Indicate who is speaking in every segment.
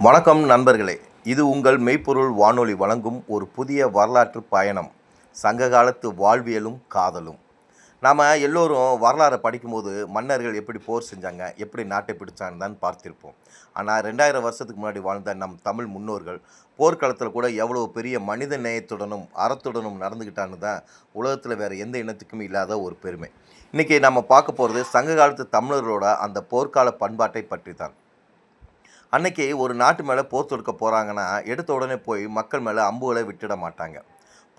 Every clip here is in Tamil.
Speaker 1: வணக்கம் நண்பர்களே, இது உங்கள் மெய்ப்பொருள் வானொலி வழங்கும் ஒரு புதிய வரலாற்று பயணம். சங்ககாலத்து வாழ்வியலும் காதலும். நாம் எல்லோரும் வரலாறை படிக்கும்போது மன்னர்கள் எப்படி போர் செஞ்சாங்க, எப்படி நாட்டை பிடிச்சாங்கன்னு தான் பார்த்திருப்போம். ஆனால் 2000 வருஷத்துக்கு முன்னாடி வாழ்ந்த நம் தமிழ் முன்னோர்கள் போர்க்களத்தில் கூட எவ்வளோ பெரிய மனித நேயத்துடனும் அறத்துடனும் நடந்துக்கிட்டான்னு தான் உலகத்தில் வேறு எந்த இனத்துக்கும் இல்லாத ஒரு பெருமை. இன்றைக்கி நம்ம பார்க்க போகிறது சங்க காலத்து தமிழர்களோட அந்த போர்க்கால பண்பாட்டை பற்றி தான். அன்னைக்கு ஒரு நாட்டு மேலே போர் தொடுக்க போகிறாங்கன்னா எடுத்த உடனே போய் மக்கள் மேலே அம்புகளை விட்டுட மாட்டாங்க.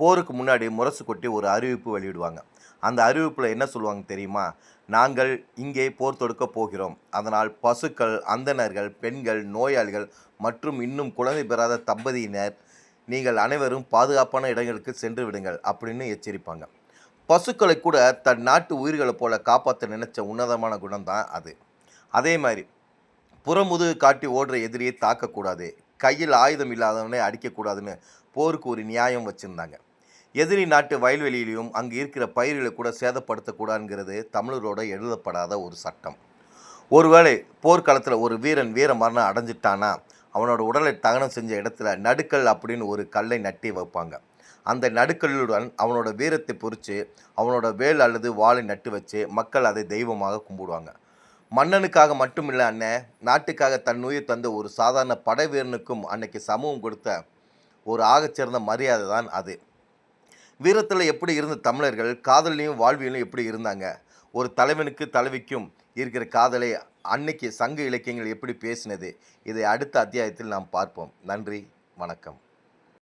Speaker 1: போருக்கு முன்னாடி முரசு கொட்டி ஒரு அறிவிப்பு வெளியிடுவாங்க. அந்த அறிவிப்பில் என்ன சொல்லுவாங்க தெரியுமா? நாங்கள் இங்கே போர் தொடுக்க போகிறோம், அதனால் பசுக்கள், அந்தணர்கள், பெண்கள், நோயாளிகள் மற்றும் இன்னும் குழந்தை பெறாத தம்பதியினர் நீங்கள் அனைவரும் பாதுகாப்பான இடங்களுக்கு சென்று விடுங்கள் அப்படின்னு எச்சரிப்பாங்க. பசுக்களை கூட தன் நாட்டு உயிர்களை போல காப்பாற்ற நினைச்ச உன்னதமான குணம் தான் அது. அதே மாதிரி புறமுதுகு காட்டி ஓடுற எதிரியை தாக்கக்கூடாது, கையில் ஆயுதம் இல்லாதவனே அடிக்கக்கூடாதுன்னு போருக்கு ஒரு நியாயம் வச்சுருந்தாங்க. எதிரி நாட்டு வயல்வெளியிலையும் அங்கே இருக்கிற பயிர்களை கூட சேதப்படுத்தக்கூடாதுங்கிறது தமிழரோட எழுதப்படாத ஒரு சட்டம். ஒருவேளை போர்க்களத்தில் ஒரு வீரன் வீர மரணம் அடைஞ்சிட்டானா அவனோட உடலை தகனம் செஞ்ச இடத்துல நடுக்கல் அப்படின்னு ஒரு கல்லை நட்டி வைப்பாங்க. அந்த நடுக்கல்லுடன் அவனோட வீரத்தை பொறித்து அவனோட வேல் அல்லது வாளை நட்டு வச்சு மக்கள் அதை தெய்வமாக கும்பிடுவாங்க. மன்னனுக்காக மட்டுமில்லை அண்ணன், நாட்டுக்காக தன் உயிர் தந்த ஒரு சாதாரண படை வீரனுக்கும் அன்னைக்கு சமூகம் கொடுத்த ஒரு ஆகச்சிறந்த மரியாதை தான் அது. வீரத்தில் எப்படி இருந்த தமிழர்கள் காதலையும் வாழ்வியலும் எப்படி இருந்தாங்க, ஒரு தலைவனுக்கு தலைவிக்கும் இருக்கிற காதலை அன்னைக்கு சங்க இலக்கியங்கள் எப்படி பேசினது, இதை அடுத்த அத்தியாயத்தில் நாம் பார்ப்போம். நன்றி, வணக்கம்.